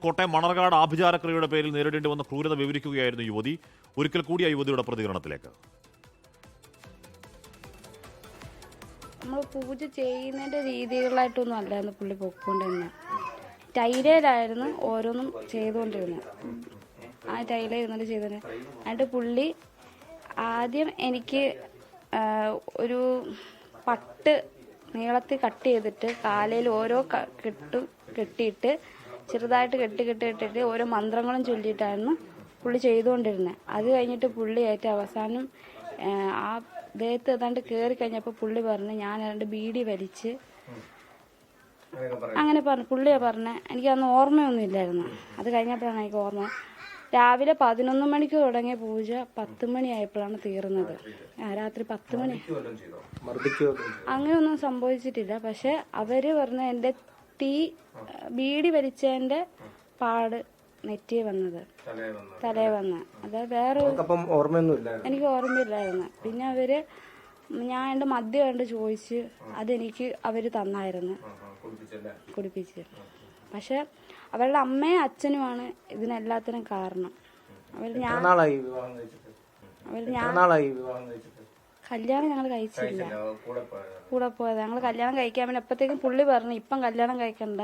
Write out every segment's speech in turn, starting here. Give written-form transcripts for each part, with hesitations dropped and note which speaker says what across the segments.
Speaker 1: കോട്ടയം മണർകാട് ആഭിചാരക്രിയയുടെ പേരിൽ നേരിടേണ്ടി വന്ന ക്രൂരത വിവരിക്കുകയായിരുന്നു യുവതി. ഒരിക്കൽ കൂടി ആ യുവതിയുടെ പ്രതികരണത്തിലേക്ക്.
Speaker 2: നമ്മൾ പൂജ ചെയ്യുന്നതിൻ്റെ രീതികളായിട്ടൊന്നും അല്ലായിരുന്നു പുള്ളി പൊയ്ക്കൊണ്ടിരുന്നത്. ടൈലയിലായിരുന്നു ഓരോന്നും ചെയ്തുകൊണ്ടിരുന്നത്. ആ ടൈല ഇരുന്നിട്ട് ചെയ്തിരുന്നത്. എന്നിട്ട് പുള്ളി ആദ്യം എനിക്ക് ഒരു പട്ട് നീളത്തിൽ കട്ട് ചെയ്തിട്ട് കാലയിൽ ഓരോ കെട്ടിയിട്ട് ചെറുതായിട്ട് കെട്ടിയിട്ട് ഓരോ മന്ത്രങ്ങളും ചൊല്ലിയിട്ടായിരുന്നു പുള്ളി ചെയ്തുകൊണ്ടിരുന്നത്. അത് കഴിഞ്ഞിട്ട് പുള്ളി ഏറ്റവും അവസാനം ആ ദേഹത്ത് ഏതാണ്ട് കയറി കഴിഞ്ഞപ്പോൾ പുള്ളി പറഞ്ഞു ഞാൻ ഏതാണ്ട് ബീഡി വലിച്ച് അങ്ങനെ പറഞ്ഞു. പുള്ളിയെ പറഞ്ഞത് എനിക്ക് അന്ന് ഓർമ്മയൊന്നും ഇല്ലായിരുന്നു. അത് കഴിഞ്ഞപ്പോഴാണ് എനിക്ക് ഓർമ്മ. രാവിലെ 11 മണിക്ക് തുടങ്ങിയ പൂജ 10 മണിയായപ്പോഴാണ് തീർന്നത്. രാത്രി 10 മണി. അങ്ങനെയൊന്നും സംഭവിച്ചിട്ടില്ല. പക്ഷെ അവര് പറഞ്ഞ എൻ്റെ ബീഡി വലിച്ചതിന്റെ പാട് നെറ്റിയെ വന്നത്, തലേ വന്ന. അത് വേറെ എനിക്ക് ഓർമ്മയില്ലായിരുന്നു. പിന്നെ അവര് ഞാൻ എൻ്റെ മദ്യം കണ്ട് ചോദിച്ച് അതെനിക്ക് അവര് തന്നായിരുന്നു, കുടിപ്പിച്ച്. പക്ഷെ അവരുടെ അമ്മയും അച്ഛനുമാണ് ഇതിനെല്ലാത്തിനും കാരണം. കല്യാണം ഞങ്ങൾ കഴിച്ചില്ല, കൂടെ പോയത്. ഞങ്ങൾ കല്യാണം കഴിക്കാൻ വേണ്ടി എപ്പോഴത്തേക്കും പുള്ളി പറഞ്ഞു ഇപ്പം കല്യാണം കഴിക്കണ്ട,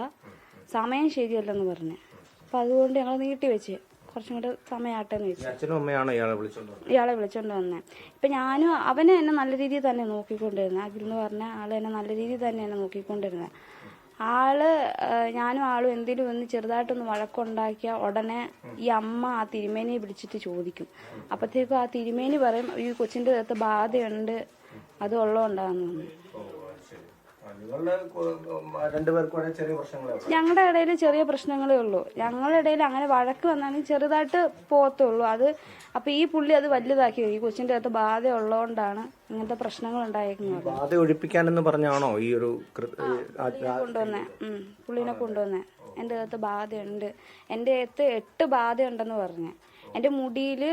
Speaker 2: സമയം ശരിയല്ലെന്ന് പറഞ്ഞു. അപ്പൊ അതുകൊണ്ട് ഞങ്ങൾ നീട്ടി വെച്ച് കുറച്ചും കൂടെ സമയമാട്ടെന്ന് വെച്ചു. ഇയാളെ വിളിച്ചോണ്ട് വന്നേ. ഇപ്പൊ ഞാനും അവനെ എന്നെ നല്ല രീതിയിൽ തന്നെ നോക്കിക്കൊണ്ടിരുന്നത്. അഖിൽ എന്ന് പറഞ്ഞ ആള് എന്നെ നല്ല രീതിയിൽ തന്നെ എന്നെ നോക്കിക്കൊണ്ടിരുന്നത്. ഞാനും ആളും എന്തെങ്കിലും ഒന്ന് ചെറുതായിട്ടൊന്ന് വഴക്കുണ്ടാക്കിയ ഉടനെ ഈ അമ്മ ആ തിരുമേനിയെ വിളിച്ചിട്ട് ചോദിക്കും. അപ്പത്തേക്കും ആ തിരുമേനി പറയും ഈ കൊച്ചിന്റെ അകത്ത് ബാധയുണ്ട്, അത് ഉള്ളതുകൊണ്ടാന്ന് തോന്നുന്നു. ഞങ്ങളുടെ ഇടയിൽ ചെറിയ പ്രശ്നങ്ങളേ ഉള്ളൂ. ഞങ്ങളുടെ ഇടയിൽ അങ്ങനെ വഴക്ക് വന്നാലും ചെറുതായിട്ട് പോകത്തുള്ളൂ. അത് അപ്പൊ ഈ പുള്ളി അത് വലുതാക്കി ഈ കൊച്ചിന്റെ അകത്ത് ബാധ ഉള്ളതുകൊണ്ടാണ് ഇങ്ങനത്തെ പ്രശ്നങ്ങൾ ഉണ്ടായിരിക്കുന്നത്.
Speaker 3: ബാധ ഒഴിപ്പിക്കാനെന്ന് പറഞ്ഞാണോ ഈ ഒരു
Speaker 2: കൊണ്ടുവന്നേ? പുള്ളിനെ കൊണ്ടുവന്നേ. എൻ്റെ അകത്ത് ബാധയുണ്ട്, എൻ്റെ അകത്ത് 8 ബാധയുണ്ടെന്ന് പറഞ്ഞ് എൻ്റെ മുടിയിൽ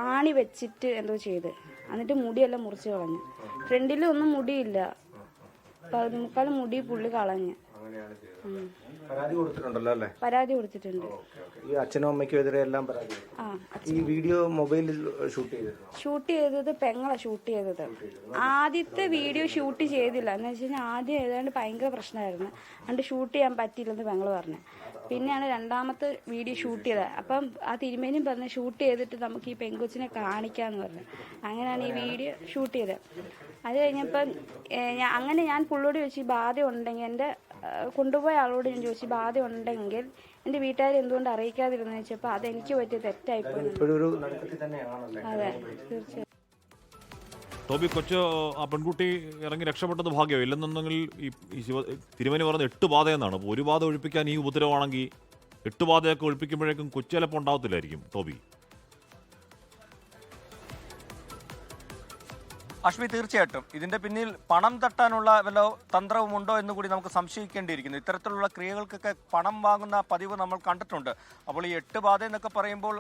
Speaker 2: ആണി വെച്ചിട്ട് എന്തോ ചെയ്ത്, എന്നിട്ട് മുടിയെല്ലാം മുറിച്ച് കളഞ്ഞു. ഫ്രണ്ടിലൊന്നും മുടിയില്ല, 15 മുടി പുള്ളി കളഞ്ഞ്. പരാതി കൊടുത്തിട്ടുണ്ട്.
Speaker 3: ഈ അച്ഛനും അമ്മയ്ക്കും എതിരെ എല്ലാം പരാതി. ഈ വീഡിയോ മൊബൈലിൽ
Speaker 2: ഷൂട്ട് ചെയ്തത് പെങ്ങളെ ഷൂട്ട് ചെയ്തത്. ആദ്യത്തെ വീഡിയോ ഷൂട്ട് ചെയ്തില്ല. എന്ന് വെച്ച് കഴിഞ്ഞാൽ ആദ്യം ഏതാണ്ട് ഭയങ്കര പ്രശ്നമായിരുന്നു, അതുകൊണ്ട് ഷൂട്ട് ചെയ്യാൻ പറ്റിയില്ലെന്ന് പെങ്ങള് പറഞ്ഞു. പിന്നെയാണ് രണ്ടാമത്തെ വീഡിയോ ഷൂട്ട് ചെയ്തത്. അപ്പം ആ തിരുമേനിയും പറഞ്ഞ് ഷൂട്ട് ചെയ്തിട്ട് നമുക്ക് ഈ പെങ്കൊച്ചിനെ കാണിക്കാന്ന് പറഞ്ഞു. അങ്ങനെയാണ് ഈ വീഡിയോ ഷൂട്ട് ചെയ്തത്. അത് കഴിഞ്ഞപ്പം ഞാൻ പുള്ളിയോട് ചോദിച്ചു ബാധ ഉണ്ടെങ്കിൽ എൻ്റെ കൊണ്ടുപോയ ആളോട് ഞാൻ ചോദിച്ചു ബാധ ഉണ്ടെങ്കിൽ എൻ്റെ വീട്ടുകാർ എന്തുകൊണ്ട് അറിയിക്കാതിരുന്നു ചോദിച്ചപ്പോൾ അതെനിക്ക് പറ്റിയ തെറ്റായിപ്പോയി. അതെ, തീർച്ചയായും.
Speaker 1: ടോബി, ആ പെൺകുട്ടി ഇറങ്ങി രക്ഷപ്പെട്ടത് ഭാഗ്യം. ഇല്ലെന്നുണ്ടെങ്കിൽ ഈ തിരുമേനി പറഞ്ഞത് 8 ബാധയെന്നാണ്. അപ്പോൾ ഒരു ബാധ ഒഴിപ്പിക്കാൻ ഈ ഉപദ്രവമാണെങ്കിൽ 8 ബാധയൊക്കെ ഒഴിപ്പിക്കുമ്പോഴേക്കും കൊച്ചു ചിലപ്പോൾ ഉണ്ടാവത്തില്ലായിരിക്കും. ടോബി,
Speaker 4: അശ്വി, തീർച്ചയായിട്ടും ഇതിന്റെ പിന്നിൽ പണം തട്ടാനുള്ള വല്ല തന്ത്രവുമുണ്ടോ എന്ന് കൂടി നമുക്ക് സംശയിക്കേണ്ടിയിരിക്കുന്നു. ഇത്തരത്തിലുള്ള ക്രിയകൾക്കൊക്കെ പണം വാങ്ങുന്ന പതിവ് നമ്മൾ കണ്ടിട്ടുണ്ട്. അപ്പോൾ ഈ 8 ബാധ എന്നൊക്കെ പറയുമ്പോൾ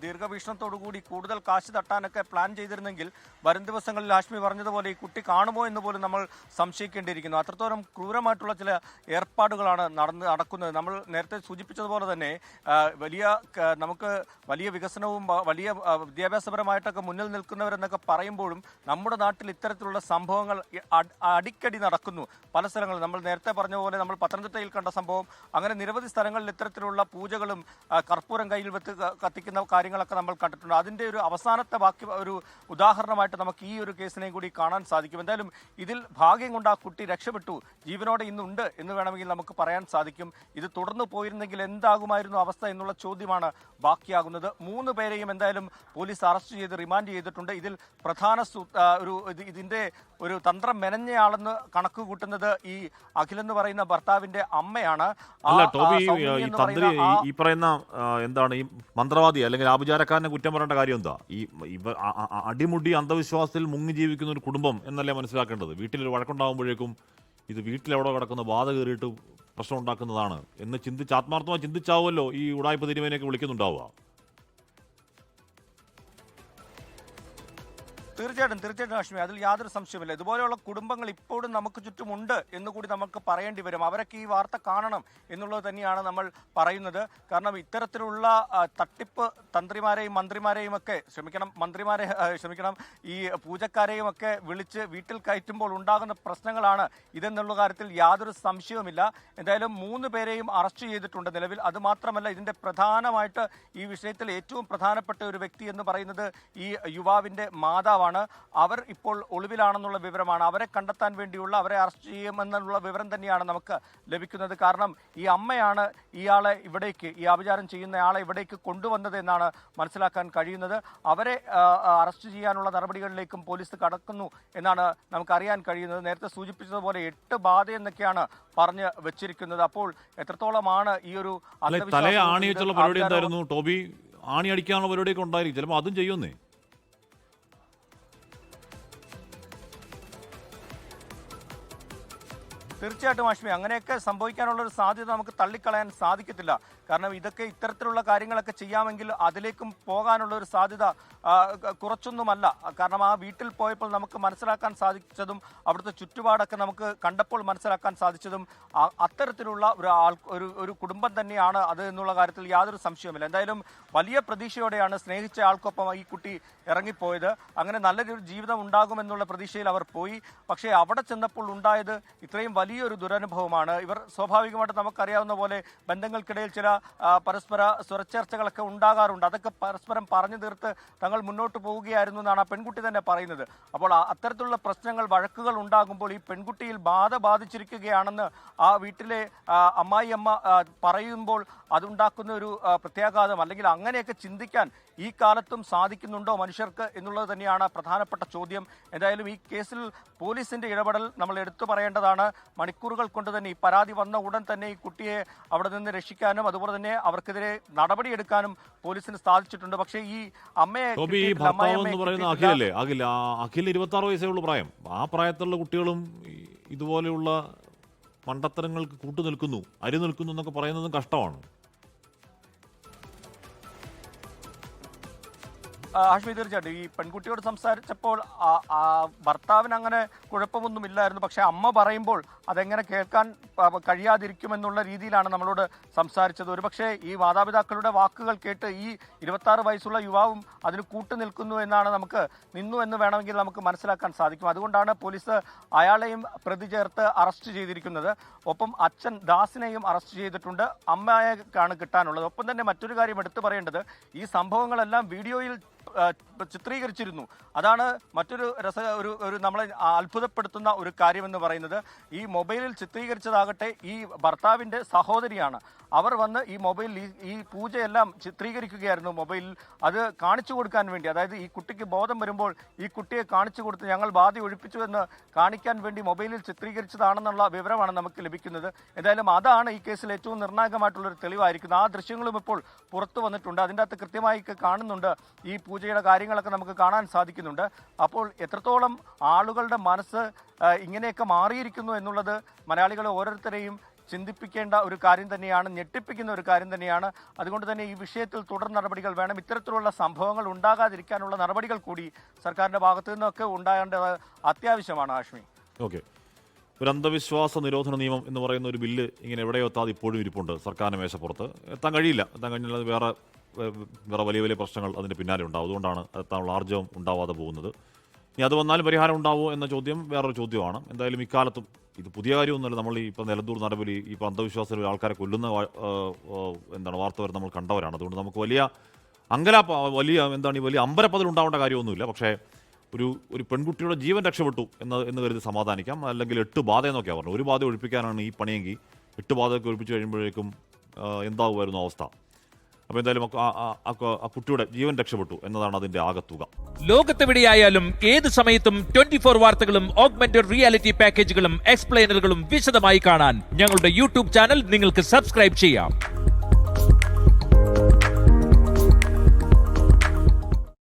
Speaker 4: ദീർഘവീക്ഷണത്തോടു കൂടി കൂടുതൽ കാശ് തട്ടാനൊക്കെ പ്ലാൻ ചെയ്തിരുന്നെങ്കിൽ വരും ദിവസങ്ങളിൽ ആശ്മി പറഞ്ഞതുപോലെ ഈ കുട്ടി കാണുമോ എന്ന് പോലും നമ്മൾ സംശയിക്കേണ്ടിയിരിക്കുന്നു. അത്രത്തോളം ക്രൂരമായിട്ടുള്ള ചില ഏർപ്പാടുകളാണ് നടക്കുന്നത്. നമ്മൾ നേരത്തെ സൂചിപ്പിച്ചതുപോലെ തന്നെ നമുക്ക് വലിയ വികസനവും വലിയ വിദ്യാഭ്യാസപരമായിട്ടൊക്കെ മുന്നിൽ നിൽക്കുന്നവരെന്നൊക്കെ പറയുമ്പോഴും നമ്മുടെ നാട്ടിൽ ഇത്തരത്തിലുള്ള സംഭവങ്ങൾ അടിക്കടി നടക്കുന്നു. പല സ്ഥലങ്ങളിൽ നമ്മൾ നേരത്തെ പറഞ്ഞ പോലെ നമ്മൾ പത്തനംതിട്ടയിൽ കണ്ട സംഭവം, അങ്ങനെ നിരവധി സ്ഥലങ്ങളിൽ ഇത്തരത്തിലുള്ള പൂജകളും കർപ്പൂരം കയ്യിൽ വെച്ച് കത്തിക്കുന്ന കാര്യങ്ങളൊക്കെ നമ്മൾ കണ്ടിട്ടുണ്ട്. അതിൻ്റെ ഒരു അവസാനത്തെ ഒരു ഉദാഹരണമായിട്ട് നമുക്ക് ഈ ഒരു കേസിനെയും കൂടി കാണാൻ സാധിക്കും. എന്തായാലും ഇതിൽ ഭാഗ്യം കൊണ്ട് ആ കുട്ടി രക്ഷപ്പെട്ടു, ജീവനോടെ ഇന്നുണ്ട് എന്ന് വേണമെങ്കിൽ നമുക്ക് പറയാൻ സാധിക്കും. ഇത് തുടർന്ന് പോയിരുന്നെങ്കിൽ എന്താകുമായിരുന്നു അവസ്ഥ എന്നുള്ള ചോദ്യമാണ് ബാക്കിയാകുന്നത്. 3 പേരെയും എന്തായാലും പോലീസ് അറസ്റ്റ് ചെയ്ത് റിമാൻഡ് ചെയ്തിട്ടുണ്ട്. ഇതിൽ പ്രധാന ഇതിന്റെ ഒരു തന്ത്രം മെനഞ്ഞയാളെന്ന് കണക്ക് കൂട്ടുന്നത് ഈ അഖിലെന്ന് പറയുന്ന ഭർത്താവിന്റെ അമ്മയാണ്.
Speaker 1: അല്ല ടോബി, ഈ തന്ത്രി ഈ പറയുന്ന എന്താണ് ഈ മന്ത്രവാദി അല്ലെങ്കിൽ ആഭിചാരക്കാരനെ കുറ്റം പറയേണ്ട കാര്യം എന്താ? ഈ അടിമുടി അന്ധവിശ്വാസത്തിൽ മുങ്ങി ജീവിക്കുന്ന ഒരു കുടുംബം എന്നല്ലേ മനസ്സിലാക്കേണ്ടത്? വീട്ടിലൊരു വഴക്കുണ്ടാകുമ്പോഴേക്കും ഇത് വീട്ടിലെവിടെ കിടക്കുന്ന ബാധ കയറിയിട്ട് പ്രശ്നം ഉണ്ടാക്കുന്നതാണ് എന്ന് ആത്മാർത്ഥമായി ചിന്തിച്ചാവുമല്ലോ ഈ ഉടായ്പ തിരുമേനെയൊക്കെ വിളിക്കുന്നുണ്ടാവുക.
Speaker 4: തീർച്ചയായിട്ടും അശ്വിനി, അതിൽ യാതൊരു സംശയമില്ല. ഇതുപോലെയുള്ള കുടുംബങ്ങൾ ഇപ്പോഴും നമുക്ക് ചുറ്റുമുണ്ട് എന്നുകൂടി നമുക്ക് പറയേണ്ടി വരും. അവരൊക്കെ ഈ വാർത്ത കാണണം എന്നുള്ളത് തന്നെയാണ് നമ്മൾ പറയുന്നത്. കാരണം ഇത്തരത്തിലുള്ള തട്ടിപ്പ് തന്ത്രിമാരെയും മന്ത്രിമാരെയും ഒക്കെ ഈ പൂജക്കാരെയും ഒക്കെ വിളിച്ച് വീട്ടിൽ കയറ്റുമ്പോൾ ഉണ്ടാകുന്ന പ്രശ്നങ്ങളാണ് ഇതെന്നുള്ള കാര്യത്തിൽ യാതൊരു സംശയവുമില്ല. എന്തായാലും 3 പേരെയും അറസ്റ്റ് ചെയ്തിട്ടുണ്ട് നിലവിൽ. അതുമാത്രമല്ല, ഇതിന്റെ പ്രധാനമായിട്ട് ഈ വിഷയത്തിൽ ഏറ്റവും പ്രധാനപ്പെട്ട ഒരു വ്യക്തി എന്ന് പറയുന്നത് ഈ യുവാവിന്റെ മാതാവാണ്. അവർ ഇപ്പോൾ ഒളിവിലാണെന്നുള്ള വിവരമാണ്. അവരെ കണ്ടെത്താൻ വേണ്ടിയുള്ള, അവരെ അറസ്റ്റ് ചെയ്യുമെന്നുള്ള വിവരം തന്നെയാണ് നമുക്ക് ലഭിക്കുന്നത്. കാരണം ഈ അമ്മയാണ് ഇയാളെ ഇവിടേക്ക്, ഈ ആഭിചാരം ചെയ്യുന്നയാളെ ഇവിടേക്ക് കൊണ്ടുവന്നത് എന്നാണ് മനസ്സിലാക്കാൻ കഴിയുന്നത്. അവരെ അറസ്റ്റ് ചെയ്യാനുള്ള നടപടികളിലേക്കും പോലീസ് കടക്കുന്നു എന്നാണ് നമുക്കറിയാൻ കഴിയുന്നത്. നേരത്തെ സൂചിപ്പിച്ചതുപോലെ 8 ബാധ എന്നൊക്കെയാണ് പറഞ്ഞു വെച്ചിരിക്കുന്നത്. അപ്പോൾ എത്രത്തോളമാണ് ഈ ഒരു
Speaker 1: തലയെ ആണി വെച്ചുള്ള പരിപാടി എന്തായിരുന്നു ടോബി? ആണി അടിക്കാനുള്ള പരിപാടിയൊക്കെ ഉണ്ടായിരിക്കും, ചിലപ്പോൾ അതും ചെയ്യുന്നേ.
Speaker 4: തീർച്ചയായിട്ടും അശ്മി, അങ്ങനെയൊക്കെ സംഭവിക്കാനുള്ള ഒരു സാധ്യത നമുക്ക് തള്ളിക്കളയാൻ സാധിക്കത്തില്ല. കാരണം ഇതൊക്കെ ഇത്തരത്തിലുള്ള കാര്യങ്ങളൊക്കെ ചെയ്യാമെങ്കിൽ അതിലേക്കും പോകാനുള്ള ഒരു സാധ്യത കുറച്ചൊന്നുമല്ല. കാരണം ആ വീട്ടിൽ പോയപ്പോൾ നമുക്ക് മനസ്സിലാക്കാൻ സാധിച്ചതും അവിടുത്തെ ചുറ്റുപാടൊക്കെ നമുക്ക് കണ്ടപ്പോൾ മനസ്സിലാക്കാൻ സാധിച്ചതും അത്തരത്തിലുള്ള ഒരു കുടുംബം തന്നെയാണ് അത് എന്നുള്ള കാര്യത്തിൽ യാതൊരു സംശയവുമില്ല. എന്തായാലും വലിയ പ്രതീക്ഷയോടെയാണ് സ്നേഹിച്ച ആൾക്കൊപ്പം ഈ കുട്ടി ഇറങ്ങിപ്പോയത്. അങ്ങനെ നല്ലൊരു ജീവിതം ഉണ്ടാകുമെന്നുള്ള പ്രതീക്ഷയിൽ അവർ പോയി. പക്ഷേ അവിടെ ചെന്നപ്പോൾ ഉണ്ടായത് ഇത്രയും വലിയൊരു ദുരനുഭവമാണ്. ഇവർ സ്വാഭാവികമായിട്ട് നമുക്കറിയാവുന്ന പോലെ ബന്ധങ്ങൾക്കിടയിൽ ചില പരസ്പര സ്വരച്ചേർച്ചകളൊക്കെ ഉണ്ടാകാറുണ്ട്. അതൊക്കെ പരസ്പരം പറഞ്ഞു തീർത്ത് തങ്ങൾ മുന്നോട്ട് പോവുകയായിരുന്നു എന്നാണ് ആ പെൺകുട്ടി തന്നെ പറയുന്നത്. അപ്പോൾ അത്തരത്തിലുള്ള പ്രശ്നങ്ങൾ, വഴക്കുകൾ ഉണ്ടാകുമ്പോൾ ഈ പെൺകുട്ടിയിൽ ബാധ ബാധിച്ചിരിക്കുകയാണെന്ന് ആ വീട്ടിലെ അമ്മായിയമ്മ പറയുമ്പോൾ അതുണ്ടാക്കുന്ന ഒരു പ്രത്യാഘാതം, അല്ലെങ്കിൽ അങ്ങനെയൊക്കെ ചിന്തിക്കാൻ ഈ കാലത്തും സാധിക്കുന്നുണ്ടോ മനുഷ്യർക്ക് എന്നുള്ളത് തന്നെയാണ് പ്രധാനപ്പെട്ട ചോദ്യം. എന്തായാലും ഈ കേസിൽ പോലീസിന്റെ ഇടപെടൽ നമ്മൾ എടുത്തു പറയേണ്ടതാണ്. മണിക്കൂറുകൾ കൊണ്ട് തന്നെ, ഈ പരാതി വന്ന ഉടൻ തന്നെ ഈ കുട്ടിയെ അവിടെ നിന്ന് രക്ഷിക്കാനും അതുപോലെ തന്നെ അവർക്കെതിരെ നടപടിയെടുക്കാനും പോലീസിന് സാധിച്ചിട്ടുണ്ട്. പക്ഷേ ഈ അമ്മയെ
Speaker 1: അഖിൽ 26 വയസ്സേ ഉള്ളൂ പ്രായം. ആ പ്രായത്തിലുള്ള കുട്ടികളും ഇതുപോലെയുള്ള മണ്ടത്തരങ്ങൾക്ക് കൂട്ടുനിൽക്കുന്നു, അരി നിൽക്കുന്നു എന്നൊക്കെ പറയുന്നതും കഷ്ടമാണ്.
Speaker 4: ഹാഷ്മി, തീർച്ചയായിട്ടും ഈ പെൺകുട്ടിയോട് സംസാരിച്ചപ്പോൾ ഭർത്താവിന് അങ്ങനെ കുഴപ്പമൊന്നുമില്ലായിരുന്നു. പക്ഷെ അമ്മ പറയുമ്പോൾ അതെങ്ങനെ കേൾക്കാൻ കഴിയാതിരിക്കുമെന്നുള്ള രീതിയിലാണ് നമ്മളോട് സംസാരിച്ചത്. ഒരുപക്ഷെ ഈ മാതാപിതാക്കളുടെ വാക്കുകൾ കേട്ട് ഈ 26 വയസ്സുള്ള യുവാവും അതിന് കൂട്ടുനിൽക്കുന്നു എന്നാണ്, നിന്നു എന്ന് വേണമെങ്കിൽ നമുക്ക് മനസ്സിലാക്കാൻ സാധിക്കും. അതുകൊണ്ടാണ് പോലീസ് അയാളെയും പ്രതി ചേർത്ത് അറസ്റ്റ് ചെയ്തിരിക്കുന്നത്. ഒപ്പം അച്ഛൻ ദാസിനെയും അറസ്റ്റ് ചെയ്തിട്ടുണ്ട്. അമ്മയെക്കാണ് കിട്ടാനുള്ളത്. ഒപ്പം തന്നെ മറ്റൊരു കാര്യം എടുത്തു പറയേണ്ടത്, ഈ സംഭവങ്ങളെല്ലാം വീഡിയോയിൽ ചിത്രീകരിച്ചിരുന്നു. അതാണ് മറ്റൊരു ഒരു നമ്മളെ അത്ഭുതപ്പെടുത്തുന്ന ഒരു കാര്യമെന്ന് പറയുന്നത്. ഈ മൊബൈലിൽ ചിത്രീകരിച്ചതാകട്ടെ ഈ ഭർത്താവിൻ്റെ സഹോദരിയാണ്. അവർ വന്ന് ഈ മൊബൈലിൽ ഈ പൂജയെല്ലാം ചിത്രീകരിക്കുകയായിരുന്നു മൊബൈലിൽ. അത് കാണിച്ചു കൊടുക്കാൻ വേണ്ടി, അതായത് ഈ കുട്ടിക്ക് ബോധം വരുമ്പോൾ ഈ കുട്ടിയെ കാണിച്ചു കൊടുത്ത് ഞങ്ങൾ ബാധ ഒഴിപ്പിച്ചു എന്ന് കാണിക്കാൻ വേണ്ടി മൊബൈലിൽ ചിത്രീകരിച്ചതാണെന്നുള്ള വിവരമാണ് നമുക്ക് ലഭിക്കുന്നത്. എന്തായാലും അതാണ് ഈ കേസിൽ ഏറ്റവും നിർണായകമായിട്ടുള്ളൊരു തെളിവായിരിക്കുന്നത്. ആ ദൃശ്യങ്ങളും ഇപ്പോൾ പുറത്തു വന്നിട്ടുണ്ട്. അതിൻ്റെ അകത്ത് കൃത്യമായി കാണുന്നുണ്ട്, ഈ പൂജയുടെ കാര്യങ്ങളൊക്കെ നമുക്ക് കാണാൻ സാധിക്കുന്നുണ്ട്. അപ്പോൾ എത്രത്തോളം ആളുകളുടെ മനസ്സ് ഇങ്ങനെയൊക്കെ മാറിയിരിക്കുന്നു എന്നുള്ളത് മലയാളികളെ ഓരോരുത്തരെയും ചിന്തിപ്പിക്കേണ്ട ഒരു കാര്യം തന്നെയാണ്, ഞെട്ടിപ്പിക്കുന്ന ഒരു കാര്യം തന്നെയാണ്. അതുകൊണ്ട് തന്നെ ഈ വിഷയത്തിൽ തുടർ നടപടികൾ വേണം. ഇത്തരത്തിലുള്ള സംഭവങ്ങൾ ഉണ്ടാകാതിരിക്കാനുള്ള നടപടികൾ കൂടി സർക്കാരിന്റെ ഭാഗത്തു നിന്നൊക്കെ ഉണ്ടാകേണ്ടത് അത്യാവശ്യമാണ്. ഹാഷ്മി,
Speaker 1: ഓക്കെ. ഒരു അന്ധവിശ്വാസ നിരോധന നിയമം എന്ന് പറയുന്ന ഒരു ബില്ല് ഇങ്ങനെ എവിടെയോ എത്താതെ ഇപ്പോഴും ഇരിപ്പുണ്ട് സർക്കാരിന് മേശപ്പുറത്ത്. എത്താൻ കഴിഞ്ഞാൽ വേറെ വലിയ വലിയ പ്രശ്നങ്ങൾ അതിൻ്റെ പിന്നാലെ ഉണ്ടാവും. അതുകൊണ്ടാണ് എത്താനുള്ള ആർജവം ഉണ്ടാവാതെ പോകുന്നത്. ഇനി അത് വന്നാലും പരിഹാരം ഉണ്ടാവുമോ എന്ന ചോദ്യം വേറൊരു ചോദ്യമാണ്. എന്തായാലും ഇക്കാലത്തും ഇത് പുതിയ കാര്യമൊന്നുമല്ല. നമ്മൾ ഇപ്പോൾ നിലന്തൂർ നടപടി, ഇപ്പോൾ അന്ധവിശ്വാസത്തിൽ ആൾക്കാരെ കൊല്ലുന്ന വാർത്ത വരെ നമ്മൾ കണ്ടവരാണ്. അതുകൊണ്ട് നമുക്ക് വലിയ അമ്പരപ്പതിൽ ഉണ്ടാവേണ്ട കാര്യമൊന്നുമില്ല. പക്ഷേ ഒരു പെൺകുട്ടിയുടെ ജീവൻ രക്ഷപ്പെട്ടു എന്ന് കരുതി സമാധാനിക്കാം. അല്ലെങ്കിൽ 8 ബാധ എന്നൊക്കെയാണ് പറഞ്ഞത്. ഒരു ബാധ ഒഴിപ്പിക്കാനാണ് ഈ പണിയെങ്കിൽ 8 ബാധയൊക്കെ ഒഴിപ്പിച്ച് കഴിയുമ്പോഴേക്കും എന്താകുമായിരുന്നു അവസ്ഥ? അപ്പോൾ എന്തായാലും ആ കുട്ടിയുടെ ജീവൻ രക്ഷപ്പെട്ടു എന്നതാണ് അതിന്റെ ആകത്തുക.
Speaker 5: ലോകത്തെവിടെയായാലും ഏത് സമയത്തും 24 വാർത്തകളും ഓഗ്മെന്റഡ് റിയാലിറ്റി പാക്കേജുകളും എക്സ്പ്ലെയിനറുകളും വിശദമായി കാണാൻ ഞങ്ങളുടെ യൂട്യൂബ് ചാനൽ നിങ്ങൾക്ക് സബ്സ്ക്രൈബ് ചെയ്യാം.